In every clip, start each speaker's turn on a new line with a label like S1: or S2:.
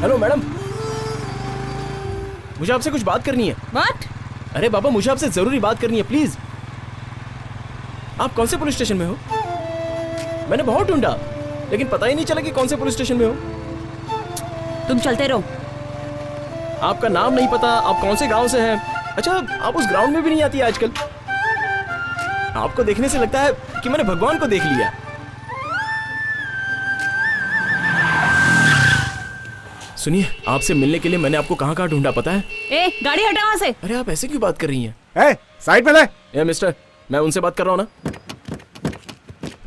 S1: Hello madam, मुझे आपसे कुछ बात करनी है।
S2: व्हाट?
S1: अरे बाबा, मुझे आपसे जरूरी बात करनी है, प्लीज। आप कौन से पुलिस स्टेशन में हो? मैंने बहुत ढूंढा लेकिन पता ही नहीं चला कि कौन से पुलिस स्टेशन में हो।
S2: तुम चलते रहो।
S1: आपका नाम नहीं पता, आप कौन से गांव से हैं। अच्छा, आप उस ग्राउंड में भी नहीं आती आजकल। आपको देखने से लगता है कि मैंने भगवान को देख लिया। सुनिए, आपसे मिलने के लिए मैंने आपको कहाँ कहाँ ढूंढा पता है?
S2: ए, गाड़ी हटा वहाँ से।
S1: अरे आप ऐसे क्यों बात कर रही हैं?
S3: साइड पे ले।
S1: ए मिस्टर, मैं उनसे बात कर रहा हूँ ना।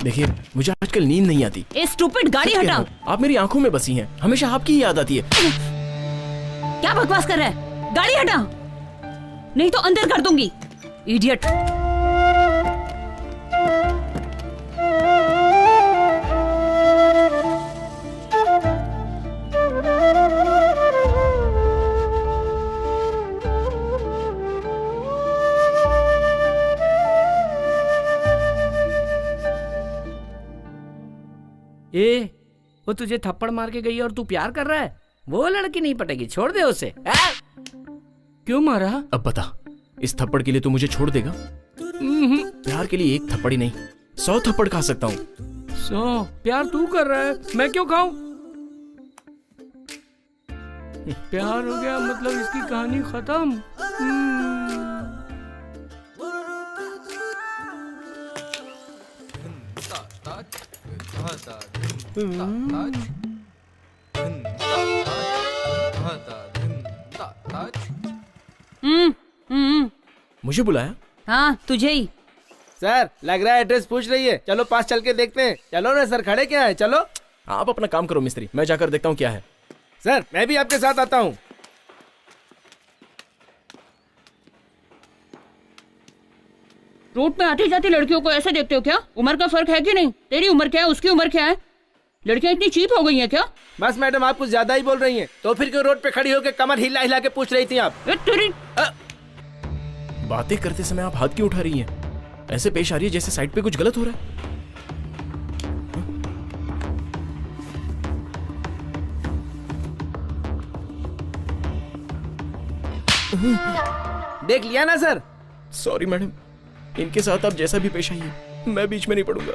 S1: देखिए, मुझे आजकल नींद नहीं आती।
S2: ए स्टूपिड, गाड़ी हटाओ।
S1: आप मेरी आंखों में बसी हैं, हमेशा आपकी ही याद आती है।
S2: क्या बकवास कर रहा है? गाड़ी हटा, नहीं तो अंदर कर दूंगी। इडियट।
S4: ए, वो तुझे थप्पड़ मार के गई और तू प्यार कर रहा है? वो लड़की नहीं पटेगी, छोड़ दे उसे। क्यों मारा?
S1: अब बता, इस थप्पड़ के लिए तू मुझे छोड़ देगा? प्यार के लिए एक थप्पड़ ही नहीं, 100 थप्पड़ खा सकता हूँ।
S4: 100? प्यार तू कर रहा है, मैं क्यों खाऊं? प्यार हो गया मतलब इसकी कहानी खत्म।
S1: मुझे बुलाया?
S2: हाँ, तुझे ही।
S3: सर, लग रहा है एड्रेस पूछ रही है। चलो पास चल के देखते हैं। चलो ना सर, खड़े क्या है? चलो।
S1: आप अपना काम करो मिस्त्री, मैं जाकर देखता हूँ क्या है।
S3: सर, मैं भी आपके साथ आता हूँ।
S2: रोड पे आती जाती लड़कियों को ऐसे देखते हो क्या? उम्र का फर्क है कि नहीं? तेरी उम्र क्या है, उसकी उम्र क्या है? लड़कियां इतनी चीप हो गई हैं क्या?
S3: बस मैडम, आप कुछ ज्यादा ही बोल रही हैं। तो फिर क्यों रोड पे खड़ी होकर कमर हिला हिला के पूछ रही थी आप?
S2: तेरी
S1: बातें करते समय आप हाथ क्यों उठा रही हैं? ऐसे पेश आ रही है जैसे साइड पे कुछ गलत हो रहा है।
S3: देख लिया ना सर?
S1: सॉरी मैडम, इनके साथ आप जैसा भी पेश आइए, मैं बीच में नहीं पड़ूंगा।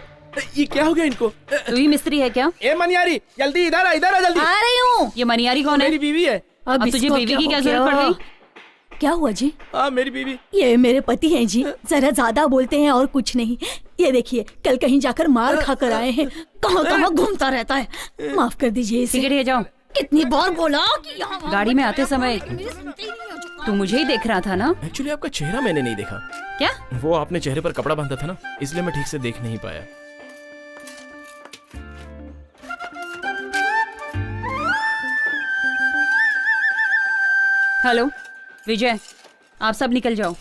S3: ये क्या हो गया इनको?
S2: तू ही मिस्त्री है क्या?
S3: ए मनियारी, जल्दी इधर आ, इधर आ जल्दी।
S2: आ रही हूँ। ये मनियारी कौन है?
S3: मेरी बीवी है।
S2: अब तुझे बीवी की क्या जरूरत पड़ गई?
S5: क्या हुआ जी?
S3: हाँ, मेरी बीवी।
S5: ये मेरे पति हैं जी, जरा ज्यादा बोलते हैं और कुछ नहीं। ये देखिए, कल कहीं जाकर मार खाकर आए हैं। कहाँ कहाँ घूमता रहता है। माफ कर दीजिए इसे।
S2: सिगरेट ले जाओ।
S5: कितनी बार बोला कि यहाँ
S2: गाड़ी में आते समय तू मुझे ही देख रहा था ना?
S1: एक्चुअली आपका चेहरा मैंने नहीं देखा।
S2: क्या?
S1: वो आपने चेहरे पर कपड़ा बांधा था ना, इसलिए मैं ठीक से देख नहीं पाया।
S2: हेलो विजय, आप सब निकल जाओ,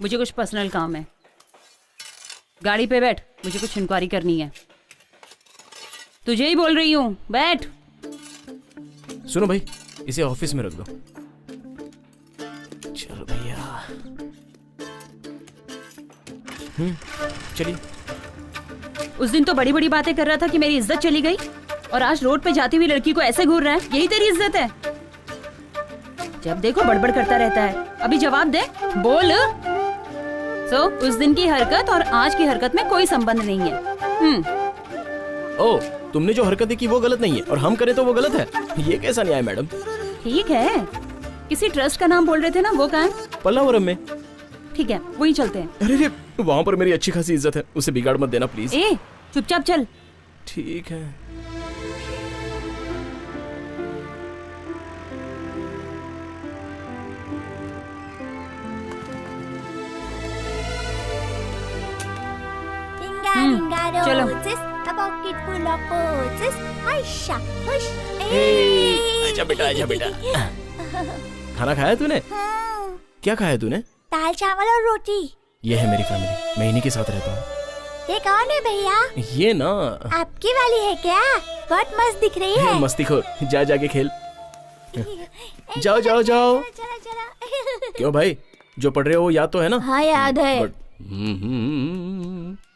S2: मुझे कुछ पर्सनल काम है। गाड़ी पे बैठ, मुझे कुछ इंक्वायरी करनी है। तुझे ही बोल रही हूँ, बैठ।
S1: सुनो भाई, इसे ऑफिस में रख दो। चलो भैया। चलिए।
S2: उस दिन तो बड़ी बड़ी बातें कर रहा था कि मेरी इज्जत चली गई, और आज रोड पे जाती हुई लड़की को ऐसे घूर रहा है। यही तेरी इज्जत है? जब देखो बड़बड़ करता रहता है। अभी जवाब दे, बोल। उस दिन की हरकत और आज की हरकत में कोई संबंध नहीं है।
S1: ओ, तुमने जो हरकतें की वो गलत नहीं है और हम करें तो वो गलत है? ये कैसा न्याय मैडम?
S2: ठीक है, किसी ट्रस्ट का नाम बोल रहे थे ना, वो कहाँ है?
S1: पल्लावरम में।
S2: ठीक है, वहीं चलते हैं।
S1: अरे वहाँ पर मेरी अच्छी खासी इज्जत है, उसे बिगाड़ मत देना प्लीज।
S2: ए, चुपचाप चल।
S1: ठीक है।
S2: चलो।
S1: आजा बेटा, आजा बेटा। खाना खाया तूने? क्या खाया तूने?
S6: दाल चावल और रोटी।
S1: ये है मेरी फैमिली, मैं इन्हीं के साथ रहता हूँ।
S6: ये कौन है भैया?
S1: ये ना
S6: आपकी वाली है क्या? बहुत मस्त दिख रही है।
S1: मस्तीखोर, जा जाके खेल। जाओ जाओ जाओ। क्यों भाई, जो पढ़ रहे हो याद तो है ना?
S5: हाँ याद है।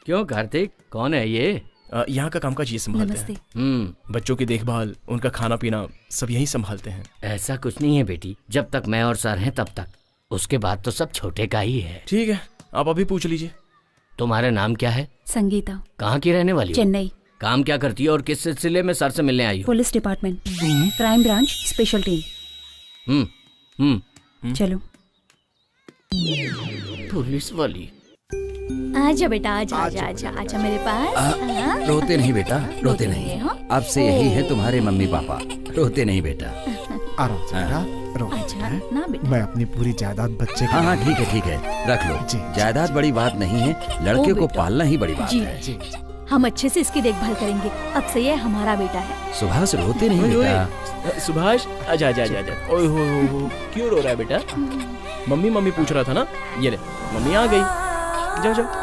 S4: क्यों कार्तिक, कौन है ये?
S1: यहाँ का कामकाज ये संभालते
S5: नमस्ते।
S1: हैं। बच्चों की देखभाल, उनका खाना पीना सब यही संभालते हैं।
S4: ऐसा कुछ नहीं है बेटी, जब तक मैं और सर हैं तब तक, उसके बाद तो सब छोटे का ही है।
S1: ठीक है, आप अभी पूछ लीजिए।
S4: तुम्हारा नाम क्या है?
S5: संगीता,
S4: कहाँ की रहने वाली हो?
S5: चेन्नई,
S4: काम क्या करती है और किस सिलसिले में सर से मिलने आई हो?
S5: Police department, crime branch, special team. चलो।
S4: पुलिस वाली।
S5: आजा बेटा, आजा आजा आजा आजा मेरे पास। हाँ?
S7: रोते नहीं बेटा, रोते
S5: नहीं,
S7: नहीं।
S5: हाँ?
S7: अब से यही है तुम्हारे मम्मी पापा, रोते नहीं बेटा।
S8: आराम से बेटा, रो।
S5: अच्छा ना बेटा।
S8: मैं अपनी पूरी जायदाद बच्चे
S7: हाँ हाँ ठीक है, रख लो।
S8: जी।
S7: जायदाद बड़ी बात नहीं है, लड़के को
S5: बेटा।
S7: पालना ही बड़ी बात
S5: जी।
S7: है।
S8: जी।
S5: हम अच्छे से इसकी देखभाल करेंगे। अब से ये हमारा बेटा है।
S7: सुभाष रोते नहीं
S1: ओए,
S7: बेटा।
S1: सुभाष, आजा आजा आजा आजा। ओए हो, क्यों रो रहा है बेटा? मम्मी मम्मी पूछ रहा था ना, ये ले, मम्मी आ गई। जाओ जाओ।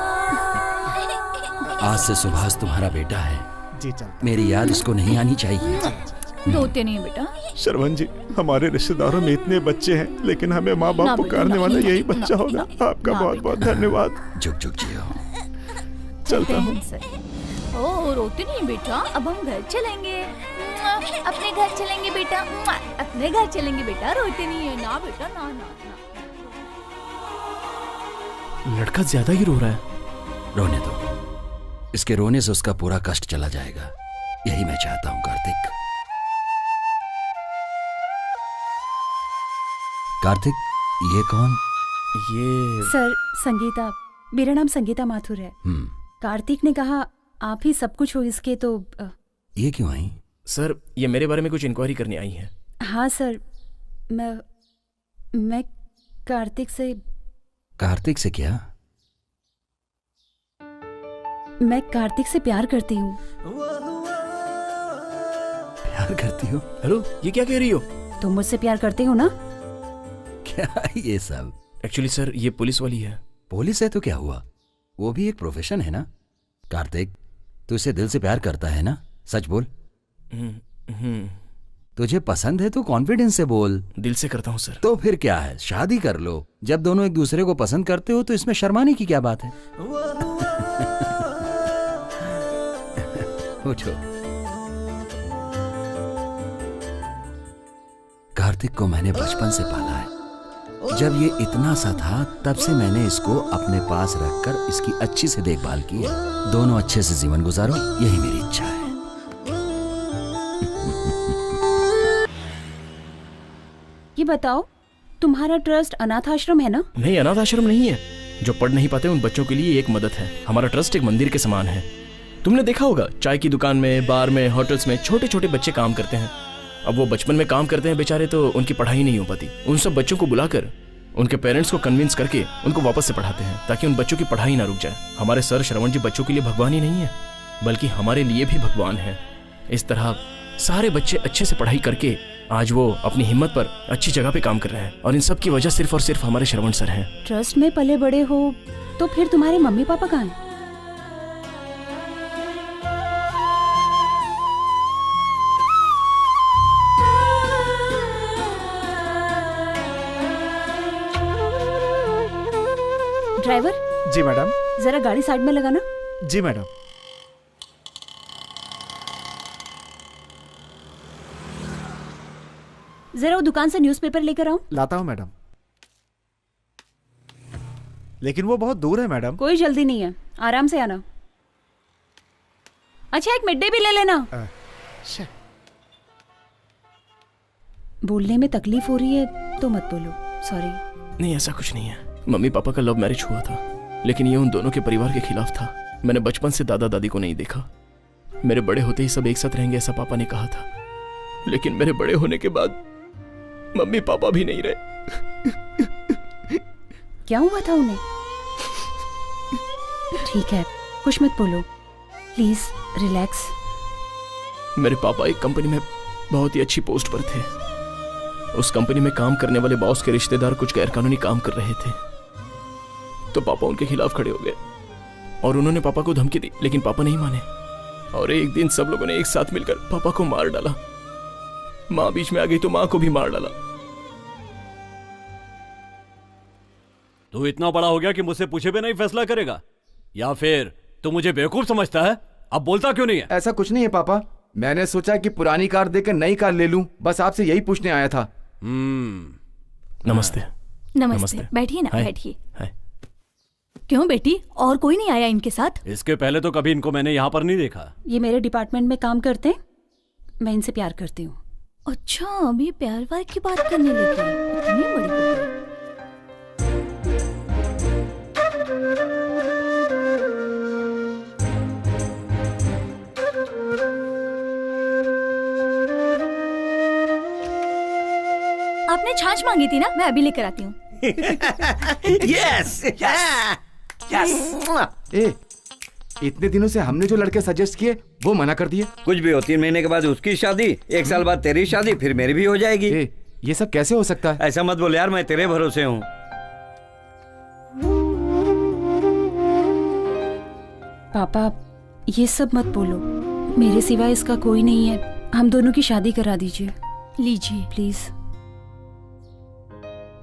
S7: आज से सुभाष तुम्हारा बेटा है।
S8: जी चल।
S7: मेरी याद इसको नहीं आनी चाहिए।
S5: रोते नहीं बेटा।
S8: श्रवण जी, हमारे रिश्तेदारों में इतने बच्चे हैं, लेकिन हमें माँ
S5: ना
S8: बाप
S5: बेटा,
S8: पुकारने
S5: ना,
S8: वाला
S5: ना,
S8: यही
S5: ना,
S8: बच्चा
S5: ना,
S8: होगा।
S5: ना,
S8: आपका
S5: ना,
S8: बहुत बहुत धन्यवाद।
S7: जुग जुग जियो।
S8: चलता हूँ।
S5: ओ रोते नहीं बेटा। अब हम घर चलेंगे।
S6: अपने घर चलेंगे बेटा।
S5: अपने घर चलेंगे बेटा। रोते नहीं है ना बेटा, ना ना ना।
S1: लड़का ज्यादा ही रो रहा है।
S7: रोने दो, इसके रोने से उसका पूरा कष्ट चला जाएगा, यही मैं चाहता हूँ। कार्तिक, कार्तिक, ये कौन?
S1: ये
S2: सर, संगीता, मेरा नाम संगीता माथुर है। कार्तिक ने कहा आप ही सब कुछ हो इसके, तो
S7: ये क्यों आई?
S1: सर, ये मेरे बारे में कुछ इंक्वायरी करने आई है।
S2: हाँ सर, मैं कार्तिक से
S7: क्या?
S2: मैं कार्तिक से प्यार करती हूँ।
S7: प्यार करती हो?
S1: हेलो, ये क्या कह रही हो?
S2: तुम मुझसे प्यार करते हो ना?
S7: क्या ये सब?
S1: एक्चुअली सर, ये पुलिस वाली है।
S7: पुलिस है तो क्या हुआ, वो भी एक प्रोफेशन है ना। कार्तिक, तू इसे दिल से प्यार करता है ना? सच बोल। तुझे पसंद है तो कॉन्फिडेंस से बोल।
S1: दिल से करता हूँ सर।
S7: तो फिर क्या है, शादी कर लो। जब दोनों एक दूसरे को पसंद करते हो तो इसमें शर्माने की क्या बात है? उठो। कार्तिक को मैंने बचपन से पाला है। जब ये इतना सा था तब से मैंने इसको अपने पास रखकर इसकी अच्छी से देखभाल की है। दोनों अच्छे से जीवन गुजारो, यही मेरी इच्छा है।
S2: ये बताओ, तुम्हारा ट्रस्ट अनाथ आश्रम है ना?
S1: नहीं, अनाथ आश्रम नहीं है। जो पढ़ नहीं पाते उन बच्चों के लिए एक मदद है। हमारा ट्रस्ट एक मंदिर के समान है। तुमने देखा होगा, चाय की दुकान में, बार में, होटल्स में छोटे छोटे बच्चे काम करते हैं। अब वो बचपन में काम करते हैं बेचारे, तो उनकी पढ़ाई नहीं हो पाती। उन सब बच्चों को बुलाकर उनके पेरेंट्स को कन्विंस करके उनको वापस से पढ़ाते हैं, ताकि उन बच्चों की पढ़ाई ना रुक जाए। हमारे सर श्रवण जी बच्चों के लिए भगवान ही नहीं है, बल्कि हमारे लिए भी भगवान है। इस तरह सारे बच्चे अच्छे से पढ़ाई करके आज वो अपनी हिम्मत पर अच्छी जगह पे काम कर रहे हैं, और इन सब की वजह सिर्फ और सिर्फ हमारे श्रवण सर हैं।
S2: ट्रस्ट में पले बड़े हो तो फिर तुम्हारे मम्मी पापा कहाँ हैं? ड्राइवर,
S8: जी मैडम।
S2: जरा गाड़ी साइड में लगाना।
S8: जी मैडम।
S2: जरा वो दुकान से न्यूज़पेपर लेकर आओ।
S8: लाता हूँ मैडम। लेकिन वो बहुत दूर है मैडम।
S2: कोई जल्दी नहीं है, आराम से आना। अच्छा, एक मिड डे भी ले लेना। बोलने में तकलीफ हो रही है तो मत बोलो, सॉरी।
S1: नहीं, ऐसा कुछ नहीं है। मम्मी पापा का लव मैरिज हुआ था, लेकिन ये उन दोनों के परिवार के खिलाफ था। मैंने बचपन से दादा दादी को नहीं देखा। मेरे बड़े होते ही सब एक साथ रहेंगे ऐसा पापा ने कहा था, लेकिन मेरे बड़े होने के बाद मम्मी पापा भी नहीं रहे।
S2: क्या हुआ था उन्हें? ठीक है, कुछ मत बोलो, प्लीज रिलैक्स।
S1: मेरे पापा एक कंपनी में बहुत ही अच्छी पोस्ट पर थे। उस कंपनी में काम करने वाले बॉस के रिश्तेदार कुछ गैरकानूनी काम कर रहे थे, तो पापा उनके खिलाफ खड़े हो गए और उन्होंने पापा को धमकी दी, लेकिन पापा नहीं माने। और एक दिन सब लोगों ने एक साथ मिलकर पापा को मार डाला। माँ बीच में आ गई तो माँ को भी मार डाला।
S9: तू इतना बड़ा हो गया कि मुझसे पूछे बिना ही फैसला करेगा, या फिर तू मुझे बेवकूफ समझता है? अब बोलता क्यों नहीं है?
S10: ऐसा कुछ नहीं है पापा, मैंने सोचा कि पुरानी कार देकर नई कार ले लूं, बस आपसे यही पूछने आया था।
S1: नमस्ते।
S5: नमस्ते, बैठिए ना,
S1: हाय।
S5: बैठिए।
S1: हाय।
S5: क्यों बेटी, और कोई नहीं आया इनके साथ?
S9: इसके पहले तो कभी इनको मैंने यहाँ पर नहीं देखा।
S2: ये मेरे डिपार्टमेंट में काम करते हैं, मैं इनसे प्यार करती हूँ।
S5: अच्छा, अभी प्यार व्यार की बात करने लगी, इतनी बड़ी हो गई। आपने छाछ मांगी थी ना, मैं अभी लेकर आती हूँ।
S10: यस ए, इतने दिनों से हमने जो लड़के सजेस्ट किए वो मना कर दिए।
S11: कुछ भी हो, 3 महीने के बाद उसकी शादी, 1 साल बाद तेरी शादी, फिर मेरी भी हो जाएगी।
S10: ये सब कैसे हो सकता है?
S11: ऐसा मत बोल यार, मैं तेरे भरोसे हूँ।
S2: पापा ये सब मत बोलो, मेरे सिवा इसका कोई नहीं है, हम दोनों की शादी करा दीजिए।
S5: लीजिए
S2: प्लीज।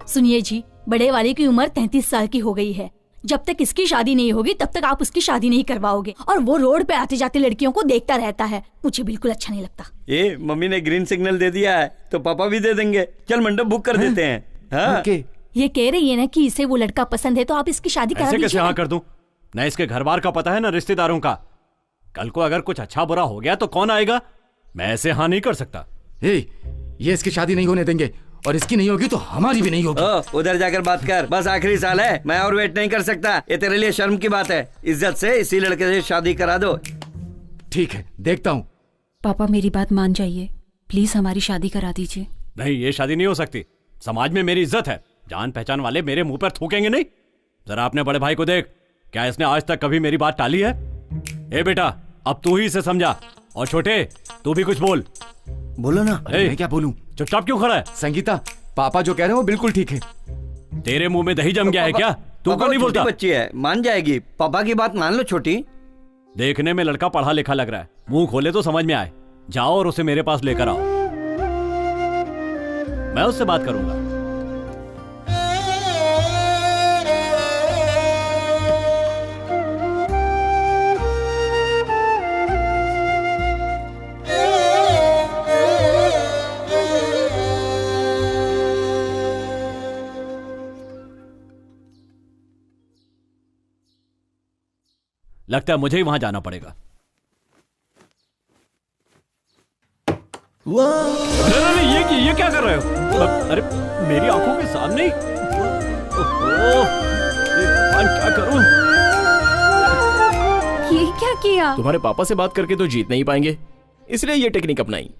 S5: सुनिए जी, बड़े वाले की उम्र 33 साल की हो गई है, जब तक इसकी शादी नहीं होगी तब तक आप उसकी शादी नहीं करवाओगे, और वो रोड पे आते जाते लड़कियों को देखता रहता है, मुझे बिल्कुल अच्छा नहीं लगता।
S11: ये मम्मी ने ग्रीन सिग्नल दे दिया है तो पापा भी दे देंगे, चल मंडप बुक कर देते हैं। हाँ?
S5: ये कह रही है ना कि इसे वो लड़का पसंद है, तो आप इसकी शादी करा
S9: ऐसे कैसे
S5: दीजिए
S9: हाँ
S5: ना।
S9: कर दूं? न इसके घर बार का पता है, न रिश्तेदारों का। कल को अगर कुछ अच्छा बुरा हो गया तो कौन आएगा? मैं ऐसे हाँ नहीं कर सकता।
S10: ये इसकी शादी नहीं होने देंगे, और इसकी नहीं होगी तो हमारी भी नहीं होगी।
S11: उधर जाकर बात कर, बस आखिरी साल है, मैं और वेट नहीं कर सकता। ये तेरे लिए शर्म की बात है, इज्जत से इसी लड़के से शादी करा दो।
S10: ठीक है, देखता हूँ।
S2: पापा मेरी बात मान जाइए, प्लीज हमारी शादी करा दीजिए।
S9: नहीं, ये शादी नहीं हो सकती। समाज में मेरी इज्जत है, जान पहचान वाले मेरे मुंह पर थूकेंगे नहीं। जरा अपने बड़े भाई को देख, क्या इसने आज तक कभी मेरी बात टाली है? ए बेटा, अब तू ही इसे समझा, और छोटे तू भी कुछ बोल।
S10: बोलो ना। मैं क्या बोलूं?
S9: चुपचाप क्यों खड़ा है?
S10: संगीता, पापा जो कह रहे हैं वो बिल्कुल ठीक है।
S9: तेरे मुंह में दही जम गया है क्या? तू क्यों नहीं बोलता?
S11: बच्ची है, मान जाएगी, पापा की बात मान लो। छोटी
S9: देखने में लड़का पढ़ा लिखा लग रहा है, मुंह खोले तो समझ में आए। जाओ और उसे मेरे पास लेकर आओ, मैं उससे बात करूंगा। लगता है मुझे ही वहां जाना पड़ेगा। अरे ये क्या कर रहे हो? अरे मेरी आंखों के सामने ही। क्या करूं?
S2: ये क्या किया?
S1: तुम्हारे पापा से बात करके तो जीत नहीं पाएंगे, इसलिए ये टेक्निक अपनाई।